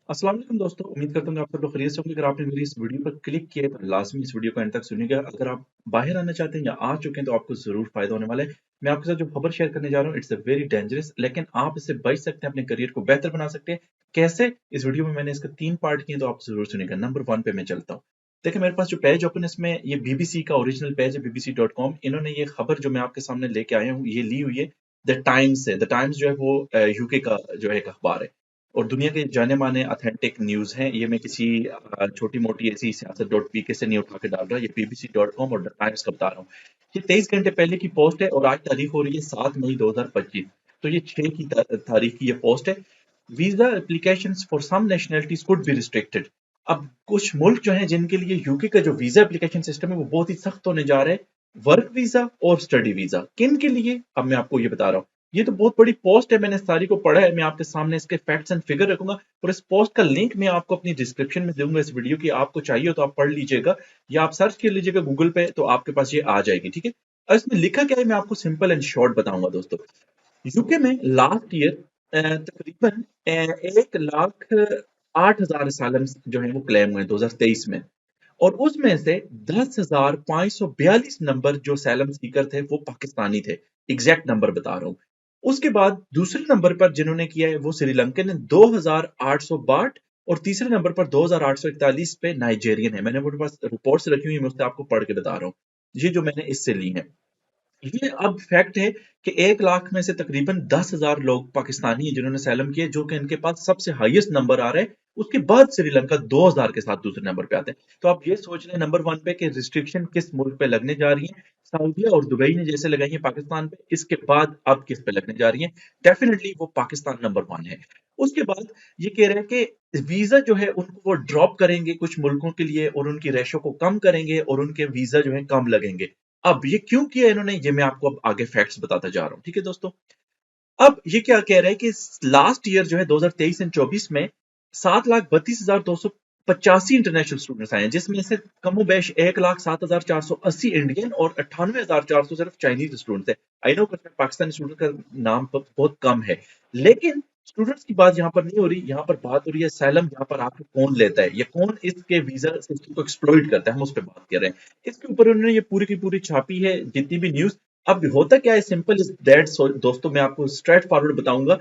अस्सलाम वालेकुम दोस्तों, उम्मीद करता हूँ कि आप सब लोग खैरियत से होंगे। अगर आपने मेरी इस वीडियो पर क्लिक किया है तो लाज़मी इस वीडियो को एंड तक सुनिएगा। अगर आप बाहर आना चाहते हैं या आ चुके हैं तो आपको ज़रूर फ़ायदा होने वाला है। मैं आपके साथ जो खबर शेयर करने जा रहा हूँ इट्स अ वेरी डेंजरस, लेकिन आप इससे बच सकते हैं, अपने करियर को बेहतर बना सकते हैं। कैसे? इस वीडियो में मैंने इसके 3 पार्ट किए हैं तो आप ज़रूर सुनिएगा। नंबर 1 पे मैं चलता हूँ। देखिए मेरे पास जो पेज ओपन है इसमें ये बीबीसी का ओरिजिनल पेज है bbc.com। इन्होंने ये खबर जो मैं आपके सामने लेके आया हूँ ये ली हुई है द टाइम्स से। द टाइम्स जो है वो यूके का जो है एक अखबार है और दुनिया के जाने माने ऑथेंटिक न्यूज हैं। ये मैं किसी छोटी मोटी ऐसी सियासत डॉट पीके से नहीं उठा के डाल रहा, ये bbc.com और द टाइम्स का बता रहा हूँ। ये 23 घंटे पहले की पोस्ट है और आज तारीख हो रही है 7 मई 2025। तो ये 6 की तारीख की ये पोस्ट है। Visa application for some nationalities could be restricted. अब कुछ मुल्क जो हैं जिनके लिए यूके का जो वीजा एप्लीकेशन सिस्टम है वो बहुत ही सख्त होने जा रहा है। वर्क वीजा और स्टडी वीजा किन के लिए, अब मैं आपको ये बता रहा हूँ। ये तो बहुत बड़ी पोस्ट है, मैंने सारी को पढ़ा है। मैं आपके सामने इसके फैक्ट्स एंड फिगर रखूंगा और इस पोस्ट का लिंक मैं आपको अपनी डिस्क्रिप्शन में दूंगा इस वीडियो की। आपको चाहिए तो आप पढ़ लीजिएगा या आप सर्च कर लीजिएगा गूगल पे तो आपके पास ये आ जाएगी, ठीक है। और इसमें लिखा क्या है मैं आपको सिंपल एंड शॉर्ट बताऊंगा दोस्तों। यूके में लास्ट ईयर तकरीबन 1,08,000 असylum जो है वो क्लेम हुए 2023 में। और उसमें से 10,542 नंबर जो असylum सीकर थे वो पाकिस्तानी थे। एग्जैक्ट नंबर बता रहा हूँ। उसके बाद दूसरे नंबर पर जिन्होंने किया है वो श्रीलंकन है 2,862 और तीसरे नंबर पर 2,841 पे नाइजेरियन है। मैंने वो पास रिपोर्ट्स रखी हुई है, मैं उससे आपको पढ़ के बता रहा हूँ। ये जो मैंने इससे ली है। ये अब फैक्ट है कि 1 लाख में से तकरीबन 10,000 लोग पाकिस्तानी हैं जिन्होंने सैलम किए, जो कि इनके पास सबसे हाईएस्ट नंबर आ रहा है। उसके बाद श्रीलंका 2,000 के साथ दूसरे नंबर पे आते हैं। तो आप ये सोच लें नंबर 1 पे कि रिस्ट्रिक्शन किस मुल्क पे लगने जा रही है। सऊदीया और दुबई ने जैसे लगाई है पाकिस्तान पे, इसके बाद अब किस पे लगने जा रही है। डेफिनेटली वो पाकिस्तान नंबर 1 है। उसके बाद ये कह रहे हैं कि वीजा जो है उनको वो ड्रॉप करेंगे कुछ मुल्कों के लिए और उनकी रेशो को कम करेंगे और उनके वीजा जो है कम लगेंगे। अब ये क्यों किया इन्होंने, ये मैं आपको अब आगे फैक्ट्स बताता जा रहा हूँ, ठीक है दोस्तों। अब ये क्या कह रहा है कि लास्ट ईयर जो है 2023 एंड 24 में 7,32,285 इंटरनेशनल स्टूडेंट्स आए हैं, जिसमें से कमोबेश 1,07,480 इंडियन और 98,400 सिर्फ चाइनीज स्टूडेंट्स है। आई नो पाकिस्तानी स्टूडेंट का नाम बहुत कम है, लेकिन स्टूडेंट्स की बात यहाँ पर नहीं हो रही। यहाँ पर बात हो रही है असylum, यहाँ पर आके कौन लेता है या कौन इसके वीजा सिस्टम को एक्सप्लॉइट करता है, हम उस पर बात कर रहे हैं। इसके ऊपर उन्होंने ये पूरी की पूरी छापी है जितनी भी न्यूज। अब होता क्या है, सिंपल इज दैट। दोस्तों मैं आपको स्ट्रेट फॉरवर्ड बताऊंगा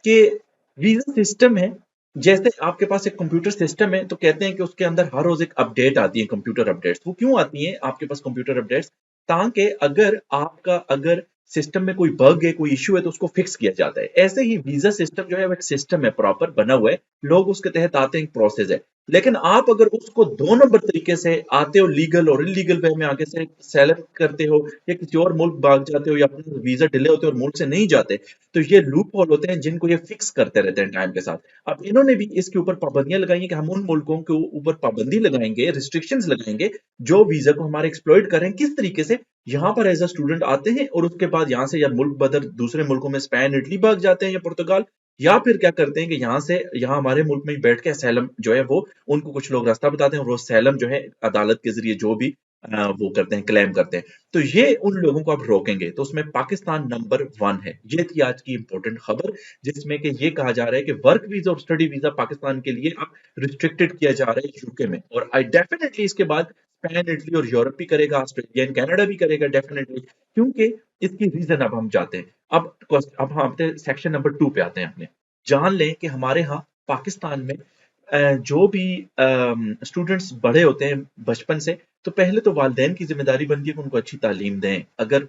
कि वीजा सिस्टम है। जैसे आपके पास एक कंप्यूटर सिस्टम है तो कहते हैं कि उसके अंदर हर रोज एक अपडेट आती है, कंप्यूटर अपडेट्स। वो क्यों आती है आपके पास कंप्यूटर अपडेट्स? ताकि अगर सिस्टम में कोई बग है, कोई इश्यू है तो उसको फिक्स किया जाता है। ऐसे ही वीजा सिस्टम जो है वो एक सिस्टम है, प्रॉपर बना हुआ है। लोग उसके तहत आते हैं, एक प्रोसेस है। लेकिन आप अगर उसको 2 नंबर तरीके से आते हो, लीगल और इलीगल वे में आगे से सेलेक्ट करते हो या किसी और मुल्क भाग जाते हो या अपने वीजा डिले होते हो और मुल्क से नहीं जाते, तो ये लूप होल होते हैं जिनको ये फिक्स करते रहते हैं टाइम के साथ। अब इन्होंने भी इसके ऊपर पाबंदियां लगाई हैं कि हम उन मुल्कों के ऊपर पाबंदी लगाएंगे, रिस्ट्रिक्शंस लगाएंगे जो वीजा को हमारे एक्सप्लॉइट कर रहे हैं। किस तरीके से? यहाँ पर एज अ स्टूडेंट आते हैं और उसके बाद यहाँ से या मुल्क बदर दूसरे मुल्कों में स्पेन इटली भाग जाते हैं या पुर्तगाल, या फिर क्या करते हैं कि यहाँ हमारे मुल्क में ही बैठ के असैलम जो है वो उनको कुछ लोग रास्ता बताते हैं और वो असैलम जो है अदालत के जरिए जो भी वो करते हैं, क्लेम करते हैं। तो ये उन लोगों को आप रोकेंगे। तो उसमें पाकिस्तान नंबर 1 है। ये थी आज की इंपॉर्टेंट खबर, जिसमें कि ये कहा जा रहा है कि वर्क वीजा और स्टडी वीजा पाकिस्तान के लिए अब रिस्ट्रिक्टेड किया जा रहा है यूके में। और आई डेफिनेटली इसके बाद स्पेन इटली और यूरोप भी करेगा, ऑस्ट्रेलिया एंड कनाडा भी करेगा डेफिनेटली, क्योंकि इसकी रीजन अब हम जाते हैं। अब हम आते हैं सेक्शन नंबर 2 पे आते हैं अपने। जान लें कि हमारे यहाँ पाकिस्तान में जो भी स्टूडेंट्स बड़े होते हैं बचपन से, तो पहले तो वालिदैन की जिम्मेदारी बनती है कि उनको अच्छी तालीम दें। अगर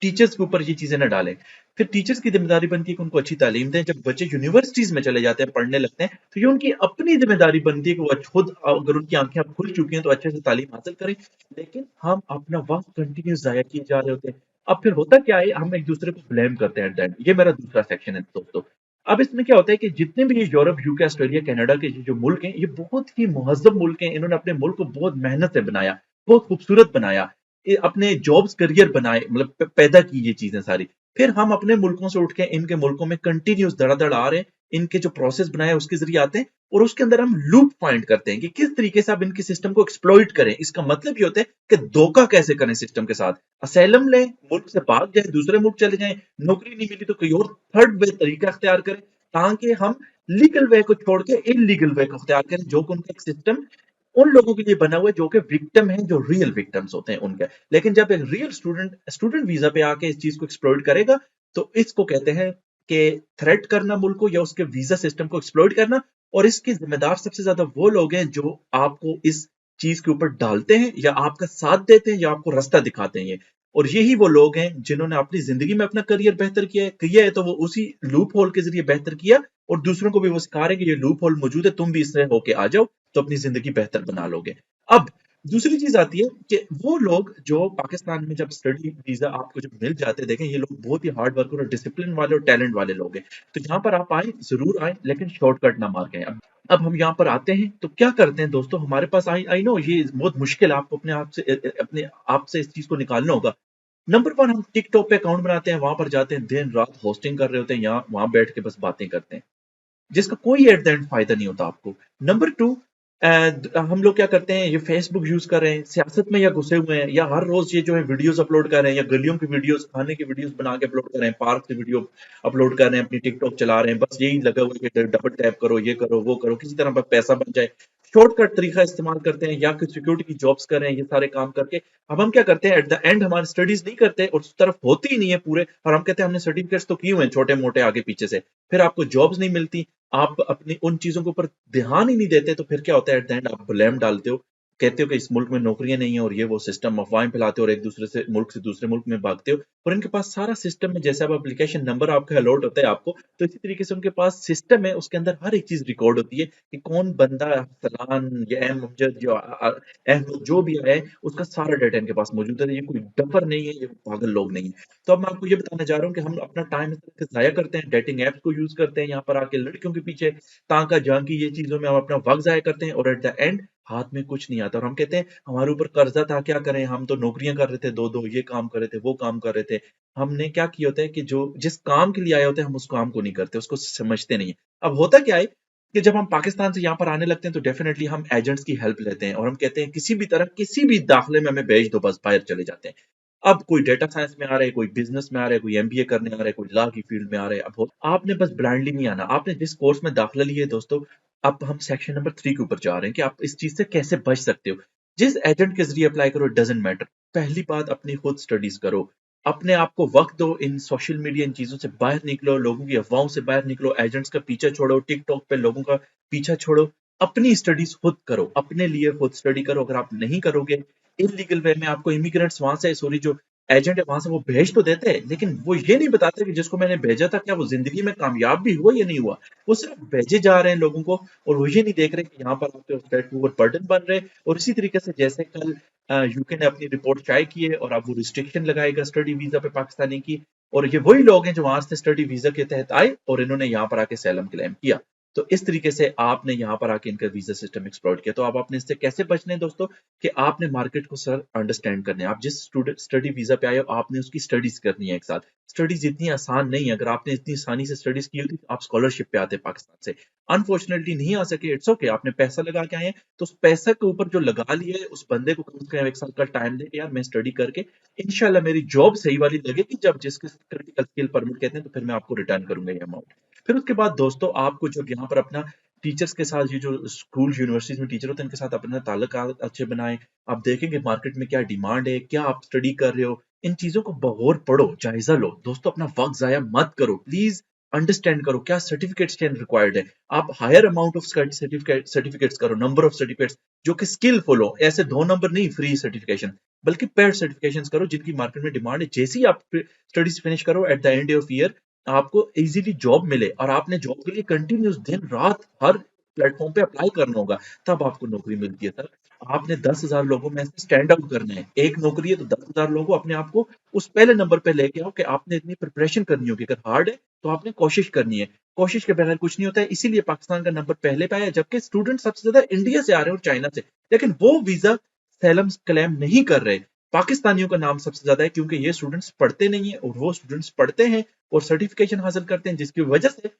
टीचर्स के ऊपर ये चीजें ना डालें, फिर टीचर्स की जिम्मेदारी बनती है कि उनको अच्छी तालीम दें। जब बच्चे यूनिवर्सिटीज में चले जाते हैं, पढ़ने लगते हैं, तो ये उनकी अपनी जिम्मेदारी बनती है कि वो खुद, अगर उनकी आंखें अब खुल चुकी हैं तो अच्छे से तालीम हासिल करें। लेकिन हम अपना वक्त कंटिन्यू जाया किए जा रहे होते हैं। अब फिर होता क्या है, हम एक दूसरे को ब्लेम करते हैं एट द एंड। ये मेरा दूसरा सेक्शन है दोस्तों। अब इसमें क्या होता है कि जितने भी ये यूरोप, यूके, ऑस्ट्रेलिया, कनाडा के जो मुल्क हैं, ये बहुत ही मुहज्जब मुल्क हैं। इन्होंने अपने मुल्क को बहुत मेहनत से बनाया, बहुत खूबसूरत बनाया, अपने जॉब्स करियर बनाए, मतलब पैदा की ये चीजें सारी। फिर हम अपने मुल्कों से उठ के इनके मुल्कों में कंटिन्यूस धड़ाधड़ आ रहे हैं। इनके जो प्रोसेस बनाए उसके जरिए आते हैं और उसके अंदर हम लूप फाइंड करते हैं कि किस तरीके से आप इनके सिस्टम को एक्सप्लॉइट करें। इसका मतलब ये होता है कि धोखा कैसे करें सिस्टम के साथ। असैलम लें, मुल्क से भाग जाए, दूसरे मुल्क चले जाएं, नौकरी नहीं मिली तो कोई और थर्ड वे तरीका अख्तियार करें ताकि हम लीगल वे को छोड़ के इलीगल वे को अख्तियार करें, जो कि उनका एक सिस्टम उन लोगों के लिए बना हुआ है जो कि विक्टिम हैं, जो रियल विक्टिम्स होते हैं उनके। लेकिन जब एक रियल स्टूडेंट वीजा पे आके इस चीज को एक्सप्लॉइट करेगा, तो इसको कहते हैं कि थ्रेट करना मुल्क को, या उसके वीजा सिस्टम को एक्सप्लॉइट करना। और इसके जिम्मेदार सबसे ज्यादा वो लोग हैं जो आपको इस चीज के ऊपर डालते हैं, या आपका साथ देते हैं, या आपको रास्ता दिखाते हैं। और यही वो लोग हैं जिन्होंने अपनी जिंदगी में अपना करियर बेहतर किया है, तो वो उसी लूप होल के जरिए बेहतर किया, और दूसरों को भी वो सिखा रहे हैं कि ये लूप होल मौजूद है, तुम भी इससे होके आ जाओ, तो अपनी जिंदगी बेहतर बना लोगे। अब दूसरी चीज आती है कि वो लोग जो पाकिस्तान में जब स्टडी वीजा आपको जब मिल जाते हैं, देखें ये लोग बहुत ही हार्ड वर्कर और डिसिप्लिन वाले और टैलेंट वाले लोग हैं। तो यहाँ पर आप आए, जरूर आए, लेकिन शॉर्टकट ना मार के। अब हम यहाँ पर आते हैं तो क्या करते हैं दोस्तों, हमारे पास आई नो ये बहुत मुश्किल है, आपको अपने आप से इस चीज को निकालना होगा। नंबर वन, हम टिकटॉक पे अकाउंट बनाते हैं, वहां पर जाते हैं, दिन रात होस्टिंग कर रहे होते हैं, यहाँ वहां बैठ के बस बातें करते हैं, जिसका कोई एट द एंड फायदा नहीं होता आपको। नंबर टू, हम लोग क्या करते हैं, ये फेसबुक यूज कर रहे हैं, सियासत में या घुसे हुए हैं, या हर रोज ये जो है वीडियोस अपलोड कर रहे हैं, या गलियों की वीडियोस, खाने की वीडियोस बना के अपलोड कर रहे हैं, पार्क की वीडियो अपलोड कर रहे हैं, अपनी टिकटॉक चला रहे हैं, बस यही लगा हुआ है कि डबल टैप करो, ये करो, वो करो, किसी तरह बस पैसा बन जाए। शॉर्टकट तरीका इस्तेमाल करते हैं, या कुछ सिक्योरिटी की जॉब्स कर रहे हैं, ये सारे काम करके। अब हम क्या करते हैं, एट द एंड हमारी स्टडीज नहीं करते, और उस तरफ होती ही नहीं है पूरे, और हम कहते हैं हमने सर्टिफिकेट्स तो किए हुए हैं छोटे मोटे आगे पीछे से, फिर आपको जॉब्स नहीं मिलती, आप अपनी उन चीजों के ऊपर ध्यान ही नहीं देते, तो फिर क्या होता है, एट द एंड आप ब्लेम डालते हो, कहते हो कि इस मुल्क में नौकरियां नहीं है, और ये वो सिस्टम, अफवाहें फैलाते हो, और एक दूसरे से दूसरे मुल्क में भागते हो। और इनके पास सारा सिस्टम है, जैसे अब एप्लीकेशन नंबर आपका अलॉट होता है आपको, तो इसी तरीके से उनके पास सिस्टम है, उसके अंदर हर एक चीज रिकॉर्ड होती है कि कौन बंदा, सलान या अहमद, जो अहमद जो भी है, उसका सारा डाटा इनके पास मौजूद है। ये कोई डफर नहीं है, ये पागल लोग नहीं है। तो अब मैं आपको ये बताने जा रहा हूँ कि हम अपना टाइम जाया करते हैं, डेटिंग एप्स को यूज करते हैं, यहाँ पर आके लड़कियों के पीछे ताका झांकी ये चीजों में हम अपना वक्त जाया करते हैं, और एट द एंड हाथ में कुछ नहीं आता, और हम कहते हैं हमारे ऊपर कर्जा था, क्या करें, हम तो नौकरियां कर रहे थे, दो दो ये काम कर रहे थे, वो काम कर रहे थे। हमने क्या किया होता है कि जो जिस काम के लिए आए होते हैं, हम उस काम को नहीं करते, उसको समझते नहीं है। अब होता क्या है कि जब हम पाकिस्तान से यहाँ पर आने लगते हैं, तो डेफिनेटली हम एजेंट्स की हेल्प लेते हैं, और हम कहते हैं किसी भी तरह किसी भी दाखिले में हमें भेज दो, बस बाहर चले जाते हैं। अब कोई डेटा साइंस में आ रहा है, कोई बिजनेस में आ रहा है, कोई एमबीए करने आ रहा है, कोई लॉ की फील्ड में आ रहा है। अब आपने बस ब्लाइंडली नहीं आना, आपने जिस कोर्स में दाखिला लिया है दोस्तों, अब हम सेक्शन नंबर 3 के ऊपर जा रहे हैं कि आप इस चीज से कैसे बच सकते हो। जिस एजेंट के जरिए अप्लाई करो, डजेंट मैटर। पहली बात, अपनी खुद स्टडीज करो, अपने आप को वक्त दो, इन सोशल मीडिया इन चीजों से बाहर निकलो, लोगों की अफवाहों से बाहर निकलो, एजेंट्स का पीछा छोड़ो, टिकटॉक पे लोगों का पीछा छोड़ो, अपनी स्टडीज खुद करो, अपने लिए खुद स्टडी करो। अगर आप नहीं करोगे, इलीगल वे में आपको इमिग्रेंट्स वहां से, सॉरी, जो एजेंट है वहां से वो भेज तो देते हैं, लेकिन वो ये नहीं बताते कि जिसको मैंने भेजा था क्या वो जिंदगी में कामयाब भी हुआ या नहीं हुआ। वो सिर्फ भेजे जा रहे हैं लोगों को, और वो ये नहीं देख रहे कि यहाँ पर आपके स्टेट के ऊपर बर्डन बन रहे हैं। और इसी तरीके से जैसे कल यूके ने अपनी रिपोर्ट शाये की है, और अब वो रिस्ट्रिक्शन लगाएगा स्टडी वीजा पे पाकिस्तानी की, और ये वही लोग हैं जो वहां से स्टडी वीजा के तहत आए, और इन्होंने यहाँ पर आके सैलम क्लेम किया। तो इस तरीके से आपने यहाँ पर आके इनका वीजा सिस्टम एक्सप्लॉइट किया। तो अब आपने इससे कैसे बचने हैं दोस्तों, कि आपने मार्केट को सर अंडरस्टैंड करना है। आप जिस स्टूडेंट स्टडी वीजा पे आए हो, आपने उसकी स्टडीज करनी है एक साथ। स्टडीज इतनी आसान नहीं है, अगर आपने इतनी आसानी से स्टडीज की होती तो आप स्कॉलरशिप पे आते पाकिस्तान से। अनफॉर्चुनेटली नहीं आ सके, इट्स ओके, आपने पैसा लगा के आए हैं, तो उस पैसा के ऊपर जो लगा लिया है, उस बंदे को कम से कम एक साल का टाइम दे, यार मैं स्टडी करके इंशाल्लाह मेरी जॉब सही वाली लगेगी, जब जिसके क्रिटिकल स्किल परमिट कहते हैं, तो फिर मैं आपको रिटर्न करूंगा ये अमाउंट। फिर उसके बाद दोस्तों, आपको जब यहाँ पर अपना टीचर्स के साथ, ये जो स्कूल यूनिवर्सिटीज में टीचर होते हैं, इनके साथ अपना ताल्लुकात अच्छे बनाएं। आप देखेंगे मार्केट में क्या डिमांड है, क्या आप स्टडी कर रहे हो, इन चीजों को बगौर पढ़ो, जायजा लो दोस्तों, अपना वक्त जाया मत करो प्लीज। अंडरस्टैंड करो क्या सर्टिफिकेट्स क्या रिक्वायर्ड है। आप हायर अमाउंट ऑफ सर्टिफिकेट्स करो, नंबर ऑफ सर्टिफिकेट्स जो कि स्किलफुल हो, ऐसे 2 नंबर नहीं फ्री सर्टिफिकेशन, बल्कि पेड सर्टिफिकेशन करो जिनकी मार्केट में डिमांड है। जैसे ही आप स्टडीज फिनिश करो, at the end of year आपको इजीली जॉब मिले, और आपने जॉब के लिए कंटिन्यूस दिन रात हर प्लेटफॉर्म पे अप्लाई करना होगा, तब आपको नौकरी मिलती है सर। आपने 10,000 लोगों में से स्टैंड आउट करना है, एक नौकरी है तो 10,000 लोगों, अपने आप को उस पहले नंबर पे लेके आओ कि आपने इतनी प्रिपरेशन करनी होगी। अगर हार्ड है तो आपने कोशिश करनी है, कोशिश के बगैर कुछ नहीं होता है। इसीलिए पाकिस्तान का नंबर पहले पे आया, जबकि स्टूडेंट सबसे ज्यादा इंडिया से आ रहे हैं और चाइना से, लेकिन वो वीजा सैलम क्लेम नहीं कर रहे। पाकिस्तानियों का नाम सबसे ज्यादा है, क्योंकि ये स्टूडेंट्स पढ़ते नहीं है, और वो स्टूडेंट्स पढ़ते हैं और सर्टिफिकेशन हासिल करते हैं, जिसकी वजह से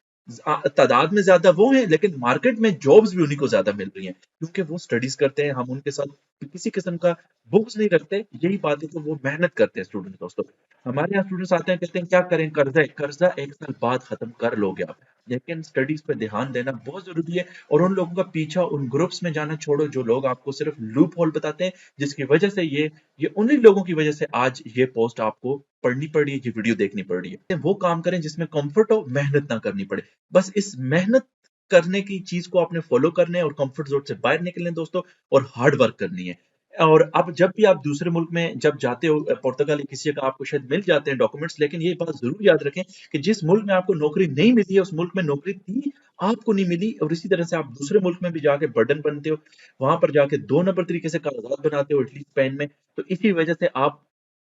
तादाद में ज्यादा वो हैं, लेकिन मार्केट में जॉब्स भी उन्हीं को ज्यादा मिल रही हैं, क्योंकि वो स्टडीज करते हैं। हम उनके साथ किसी किस्म का बुक्स नहीं रखते, यही बात है तो वो मेहनत करते हैं स्टूडेंट दोस्तों। हमारे यहाँ स्टूडेंट्स आते हैं कहते हैं क्या करें, कर्जा 1 साल बाद खत्म कर लोगे आप, लेकिन स्टडीज पे ध्यान देना बहुत जरूरी है। और उन लोगों का पीछा, उन ग्रुप्स में जाना छोड़ो जो लोग आपको सिर्फ लूप होल बताते हैं, जिसकी वजह से ये उन्हीं लोगों की वजह से आज ये पोस्ट आपको पढ़नी पड़ी है, ये वीडियो देखनी पड़ रही है। वो काम करें जिसमें कंफर्ट हो, मेहनत ना करनी पड़े। बस इस मेहनत करने की चीज को आपने फॉलो करना है और कंफर्ट जोन से बाहर निकलने दोस्तों, और हार्ड वर्क करनी है। और अब जब भी आप दूसरे मुल्क में जब जाते हो, पुर्तगाल या किसी जगह आपको शायद मिल जाते हैं डॉक्यूमेंट्स, लेकिन ये बात जरूर याद रखें कि जिस मुल्क में आपको नौकरी नहीं मिली है, उस मुल्क में नौकरी थी, आपको नहीं मिली, और इसी तरह से आप दूसरे मुल्क में भी जाके बर्डन बनते हो, वहां पर जाके 2 नंबर तरीके से कागजात बनाते हो इटली स्पेन में। तो इसी वजह से आप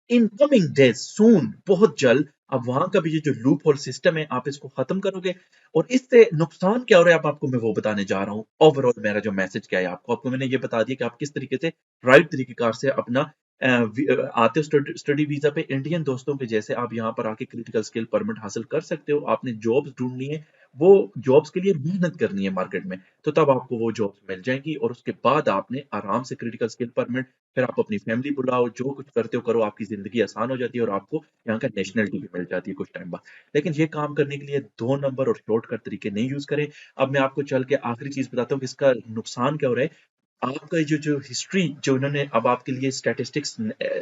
इन कमिंग डेज सून, बहुत जल्द, अब वहां का भी ये जो लूप होल सिस्टम है आप इसको खत्म करोगे। और इससे नुकसान क्या हो रहा है, अब आपको मैं वो बताने जा रहा हूँ। ओवरऑल मेरा जो मैसेज क्या है आपको मैंने ये बता दिया कि आप किस तरीके से राइट तरीकेकार से अपना आते हो स्टडी वीजा पे इंडियन दोस्तों के जैसे आप यहाँ पर आके क्रिटिकल स्किल परमिट हासिल कर सकते हो। आपने जॉब्स ढूंढनी है, वो जॉब्स के लिए मेहनत करनी है मार्केट में, तो तब आपको वो जॉब्स मिल जाएंगी, और उसके बाद आपने आराम से क्रिटिकल स्किल परमिट, फिर आप अपनी फैमिली बुलाओ, जो कुछ करते हो करो, आपकी जिंदगी आसान हो जाती है और आपको यहाँ का नेशनलिटी भी मिल जाती है कुछ टाइम बाद। लेकिन ये काम करने के लिए 2 नंबर और शॉर्टकट तरीके नहीं यूज करें। अब मैं आपको चल के आखिरी चीज बताता हूँ कि इसका नुकसान क्या हो रहा है। आपका जो जो हिस्ट्री जो इन्होंने अब आपके लिए स्टैटिस्टिक्स,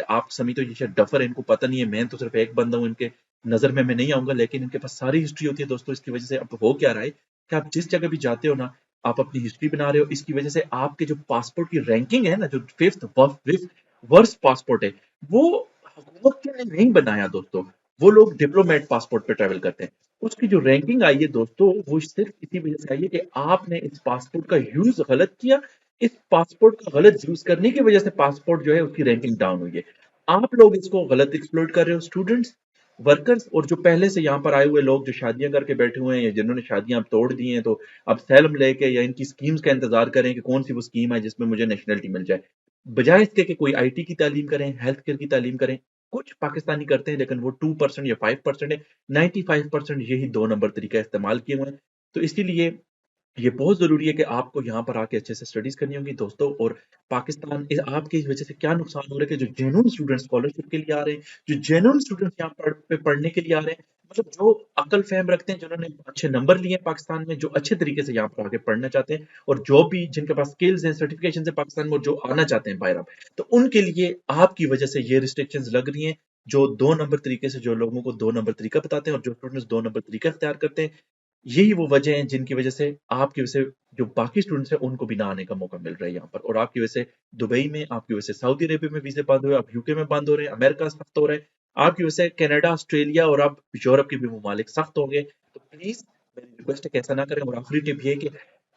आप सभी तो ये शायद डफर है, इनको पता नहीं है, मैं तो सिर्फ एक बंदा हूँ इनके नजर में, मैं नहीं आऊंगा, लेकिन इनके पास सारी हिस्ट्री होती है दोस्तों। इसकी वजह से अब हो क्या रहा है कि आप जिस जगह भी जाते हो ना, आप अपनी हिस्ट्री बना रहे हो, इसकी वजह से आपके जो पासपोर्ट की रैंकिंग है ना, जो फिफ्थ वर्स्ट पासपोर्ट है, वो हुकूमत ने नहीं बनाया दोस्तों, वो लोग डिप्लोमेट पासपोर्ट पे ट्रेवल करते हैं। उसकी जो रैंकिंग आई है दोस्तों, वो सिर्फ इसी वजह से आई है कि आपने इस पासपोर्ट का यूज गलत किया। इस पासपोर्ट का गलत यूज करने की वजह से पासपोर्ट जो है उसकी रैंकिंग डाउन हुई है। आप लोग इसको गलत एक्सप्लॉइट कर रहे हो, स्टूडेंट्स, वर्कर्स, और जो पहले से यहाँ पर आए हुए लोग जो शादियां करके बैठे हुए हैं, या जिन्होंने शादियां अब तोड़ दी हैं, तो अब सैलम लेके या इनकी स्कीम्स का इंतजार करें कि कौन सी वो स्कीम है जिसमें मुझे नेशनलिटी मिल जाए, बजाय इसके कि कोई आईटी की तालीम करें, हेल्थ केयर की तालीम करें। कुछ पाकिस्तानी करते हैं, लेकिन वो 2% या 5% है। 95% यही 2 नंबर तरीका इस्तेमाल किए हुए हैं। तो इसीलिए ये बहुत ज़रूरी है कि आपको यहाँ पर आके अच्छे से स्टडीज़ करनी होगी दोस्तों। और पाकिस्तान आपकी इस वजह से क्या नुकसान हो रहा है कि जो जेन्युइन स्टूडेंट्स स्कॉलरशिप के लिए आ रहे हैं, जो जेन्युइन स्टूडेंट्स यहाँ पढ़ने के लिए आ रहे हैं, मतलब जो अकल फहम रखते हैं, जिन्होंने अच्छे नंबर लिए हैं पाकिस्तान में, जो अच्छे तरीके से यहाँ पर आके पढ़ना चाहते हैं, और जो भी जिनके पास स्किल्स हैं, सर्टिफिकेशन है पाकिस्तान में, और जो आना चाहते हैं बाहर, तो उनके लिए आपकी वजह से ये रिस्ट्रिक्शंस लग रही हैं। जो 2 नंबर तरीके से जो लोगों को 2 नंबर तरीका बताते हैं, और जो स्टूडेंट्स 2 नंबर तरीका इख्तियार करते हैं, यही वो वजह है जिनकी वजह से आपकी वजह से जो बाकी स्टूडेंट्स हैं उनको भी ना आने का मौका मिल रहा है यहाँ पर। और आपकी वजह से दुबई में, आपकी वजह से सऊदी अरेबिया में वीजे बंद हुए, अब यूके में बंद हो रहे हैं, अमेरिका सख्त हो रहा है, आपकी वजह से कनाडा, ऑस्ट्रेलिया और अब यूरोप के भी ममालिक सख्त होंगे। तो प्लीज मेरी रिक्वेस्ट है कि ऐसा ना करें। और आखिरी टिप ये है कि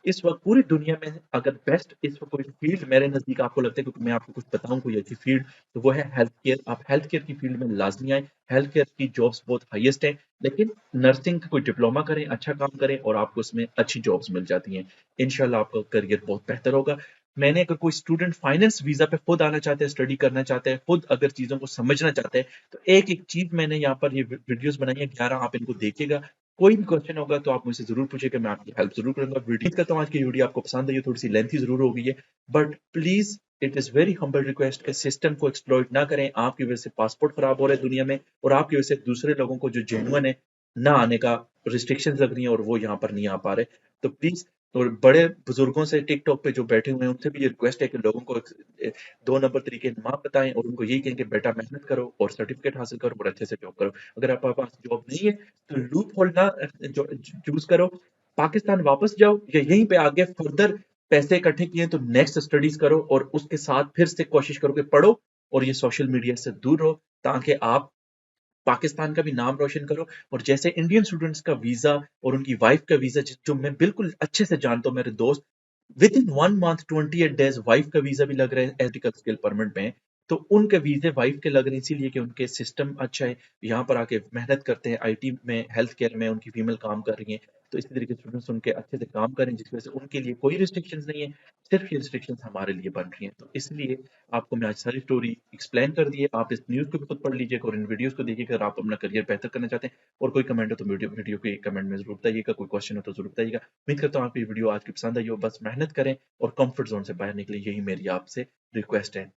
इस वक्त पूरी दुनिया में अगर बेस्ट इस वक्त कोई फील्ड मेरे नजदीक आपको लगता है, क्योंकि मैं आपको कुछ बताऊं कोई अच्छी फील्ड, तो वो है हेल्थ केयर। आप हेल्थ केयर की फील्ड में लाजमी आए। हेल्थ केयर की जॉब्स बहुत हाईएस्ट है, लेकिन नर्सिंग का कोई डिप्लोमा करें, अच्छा काम करें, और आपको उसमें अच्छी जॉब्स मिल जाती हैं। इंशाल्लाह आपका करियर बहुत बेहतर होगा। मैंने अगर कोई स्टूडेंट फाइनेंस वीजा पे खुद आना चाहते हैं, स्टडी करना चाहते हैं, खुद अगर चीजों को समझना चाहते हैं, तो एक एक चीज मैंने यहाँ पर ये वीडियोस बनाई है 11, आप इनको देखिएगा। कोई भी क्वेश्चन होगा तो आप मुझसे जरूर पूछिएगा, मैं आपकी हेल्प जरूर करूंगा। वीडियो करता हूँ आज की वीडियो आपको पसंद आई है, थोड़ी सी लेंथी जरूर हो गई है, but please it is very humble request, system को एक्सप्लॉइट ना करें। आपकी वजह से पासपोर्ट खराब हो रहे हैं दुनिया में, और आपकी वजह से दूसरे लोगों को जो जेन्युइन है ना आने का रिस्ट्रिक्शंस लग रही हैं, और वो यहाँ पर नहीं आ पा रहे। तो प्लीज, और बड़े बुजुर्गों से टिकटॉक पे जो बैठे हुए हैं उनसे भी ये रिक्वेस्ट है कि लोगों को 2 नंबर तरीके ना बताएं, और उनको यही कहें कि बेटा मेहनत करो और सर्टिफिकेट हासिल करो और अच्छे से जॉब करो। अगर आपके पास जॉब नहीं है तो लूप होल ना चूज करो, पाकिस्तान वापस जाओ, या यहीं पे आगे फर्दर पैसे इकट्ठे किए तो नेक्स्ट स्टडीज करो, और उसके साथ फिर से कोशिश करो कि पढ़ो, और ये सोशल मीडिया से दूर रहो, ताकि आप पाकिस्तान का भी नाम रोशन करो। और जैसे इंडियन स्टूडेंट्स का वीजा और उनकी वाइफ का वीजा, जो मैं बिल्कुल अच्छे से जानता हूँ, मेरे दोस्त, with in 1 month 28 days wife का वीजा भी लग रहा है, एथिकल स्किल परमिट में। तो उनके वीजे वाइफ के लग रहे हैं इसीलिए कि उनके सिस्टम अच्छा है, यहाँ पर आके मेहनत करते हैं, आईटी में, हेल्थ केयर में उनकी फीमेल काम कर रही हैं। तो इसी तरीके स्टूडेंट्स उनके अच्छे से काम करें, जिसकी वजह से उनके लिए कोई रिस्ट्रिक्शंस नहीं है, सिर्फ ये रिस्ट्रिक्शंस हमारे लिए बन रही हैं। तो इसलिए आपको मैं आज सारी स्टोरी एक्सप्लेन कर दी है। आप इस न्यूज़ को भी खुद पढ़ लीजिएगा और इन वीडियोज़ को देखिएगा अगर आप अपना करियर बेहतर करना चाहते हैं। और कोई कमेंट हो तो वीडियो के कमेंट में ज़रूर बताइएगा, कोई क्वेश्चन हो तो ज़रूर बताइएगा। उम्मीद करता हूँ आपको ये वीडियो आज की पसंद आई हो। बस मेहनत करें और कंफर्ट ज़ोन से बाहर निकलें, यही मेरी आपसे रिक्वेस्ट है।